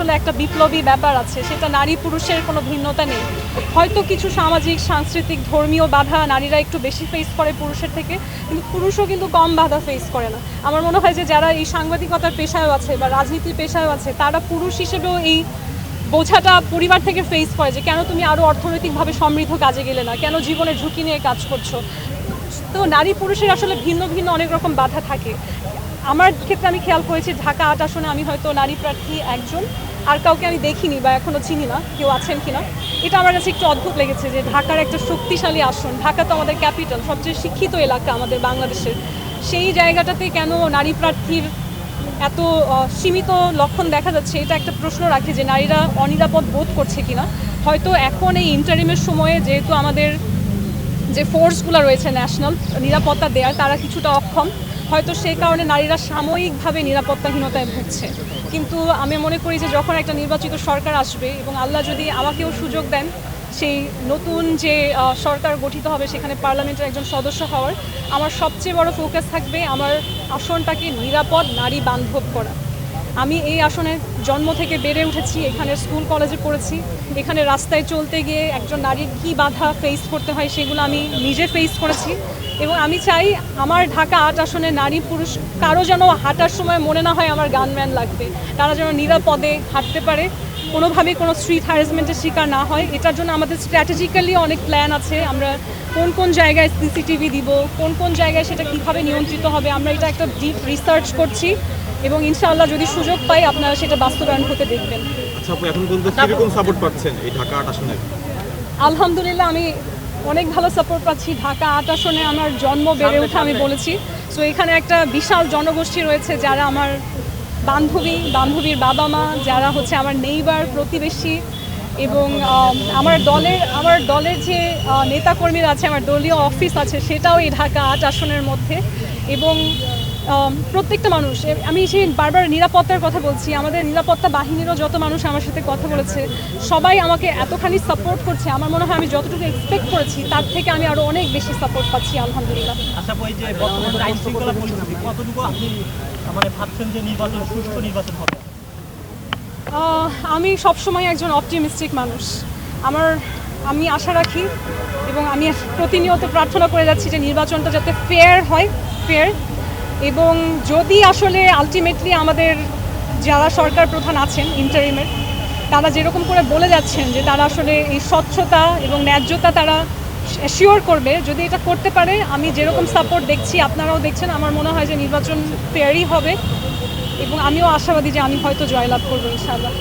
আসলে একটা বিপ্লবী ব্যাপার আছে, সেটা নারী পুরুষের কোনো ভিন্নতা নেই। হয়তো কিছু সামাজিক সাংস্কৃতিক ধর্মীয় বাধা নারীরা একটু বেশি ফেস করে পুরুষের থেকে, কিন্তু পুরুষও কিন্তু কম বাধা ফেস করে না। আমার মনে হয় যে যারা এই সাংবাদিকতার পেশায়ও আছে বা রাজনীতির পেশায়ও আছে, তারা পুরুষ হিসেবেও এই বোঝাটা পরিবার থেকে ফেস করে যে কেন তুমি আরও অর্থনৈতিকভাবে সমৃদ্ধ কাজে গেলে না, কেন জীবনের ঝুঁকি নিয়ে কাজ করছো। তো নারী পুরুষের আসলে ভিন্ন ভিন্ন অনেক রকম বাধা থাকে। আমার ক্ষেত্রে আমি খেয়াল করেছি ঢাকা ৮ আসনে আমি হয়তো নারী প্রার্থী একজন, আর কাউকে আমি দেখিনি বা এখনও চিনি না কেউ আছেন কিনা। এটা আমার কাছে একটু অদ্ভুত লেগেছে যে ঢাকার একটা শক্তিশালী আসন, ঢাকা তো আমাদের ক্যাপিটাল, সবচেয়ে শিক্ষিত এলাকা আমাদের বাংলাদেশের, সেই জায়গাটাতে কেন নারী প্রার্থীর এত সীমিত লক্ষণ দেখা যাচ্ছে। এটা একটা প্রশ্ন রাখে যে নারীরা অনিরাপদ বোধ করছে কিনা। হয়তো এখন এই ইন্টারিমের সময়ে যেহেতু আমাদের যে ফোর্সগুলো রয়েছে ন্যাশনাল নিরাপত্তা দেওয়ার, তারা কিছুটা অক্ষম, হয়তো সেই কারণে নারীরা সাময়িকভাবে নিরাপত্তাহীনতায় ভুগছে। কিন্তু আমি মনে করি যে যখন একটা নির্বাচিত সরকার আসবে এবং আল্লাহ যদি আমাকেও সুযোগ দেন সেই নতুন যে সরকার গঠিত হবে সেখানে পার্লামেন্টের একজন সদস্য হওয়ার, আমার সবচেয়ে বড় ফোকাস থাকবে আমার আসনটাকে নিরাপদ নারী বান্ধব করা। আমি এই আসনে জন্ম থেকে বেড়ে উঠেছি, এখানে স্কুল কলেজে পড়েছি, এখানে রাস্তায় চলতে গিয়ে একজন নারীর কী বাধা ফেস করতে হয় সেগুলো আমি নিজে ফেস করেছি। এবং আমি চাই আমার ঢাকা ৮ আসনে নারী পুরুষ কারো যেন হাঁটার সময় মনে না হয় আমার গানম্যান লাগবে, তারা যেন নিরাপদে হাঁটতে পারে, কোনোভাবেই কোনো স্ট্রিট হ্যারাসমেন্টের শিকার না হয়। এটার জন্য আমাদের স্ট্র্যাটেজিক্যালি অনেক প্ল্যান আছে। আমরা কোন কোন জায়গায় সিসিটিভি দিব, কোন কোন জায়গায় সেটা কীভাবে নিয়ন্ত্রিত হবে, আমরা এটা একটা ডিপ রিসার্চ করছি এবং ইনশাআল্লাহ যদি সুযোগ পাই আপনারা সেটা বাস্তবায়ন হতে দেখবেন। আচ্ছা আপু, এখন পর্যন্ত কিরকম সাপোর্ট পাচ্ছেন এই ঢাকা ৮ আসনে? আলহামদুলিল্লাহ আমি অনেক ভালো সাপোর্ট পাচ্ছি। ঢাকা ৮ আসনে আমার জন্ম বেড়ে ওঠা, আমি বলেছি। সো এখানে একটা বিশাল জনগোষ্ঠী রয়েছে যারা আমার বান্ধবীর বাবা মা, যারা হচ্ছে আমার নেইবার প্রতিবেশী, এবং আমার দলের যে নেতাকর্মীরা আছে, আমার দলীয় অফিস আছে, সেটাও এই ঢাকা ৮ আসনের মধ্যে। এবং প্রত্যেকটা মানুষ, আমি যে বারবার নিরাপত্তার কথা বলছি, আমাদের নিরাপত্তা বাহিনীরও যত মানুষ আমার সাথে কথা বলেছে সবাই আমাকে এতখানি সাপোর্ট করছে, আমার মনে হয় আমি যতটুকু এক্সপেক্ট করেছি তার থেকে আমি আরও অনেক বেশি সাপোর্ট পাচ্ছি আলহামদুলিল্লাহ। আচ্ছা, ওই যে বর্তমান আইন শৃঙ্খলা পরিস্থিতি কতটুকু আপনি মানে ভাবছেন যে নির্বাচন সুষ্ঠু নির্বাচন হবে? আমি সবসময় একজন অপটিমিস্টিক মানুষ। আমি আশা রাখি এবং আমি প্রতিনিয়ত প্রার্থনা করে যাচ্ছি যে নির্বাচনটা যাতে ফেয়ার হয়, এবং যদি আসলে আলটিমেটলি আমাদের যারা সরকার প্রধান আছেন ইন্টারিমের, তারা যেরকম করে বলে যাচ্ছেন যে তারা আসলে এই স্বচ্ছতা এবং ন্যায্যতা তারা শিওর করবে, যদি এটা করতে পারে, আমি যেরকম সাপোর্ট দেখছি আপনারাও দেখছেন, আমার মনে হয় যে নির্বাচন ফেয়ারই হবে এবং আমিও আশাবাদী যে আমি হয়তো জয়লাভ করবো ইনশাআল্লাহ।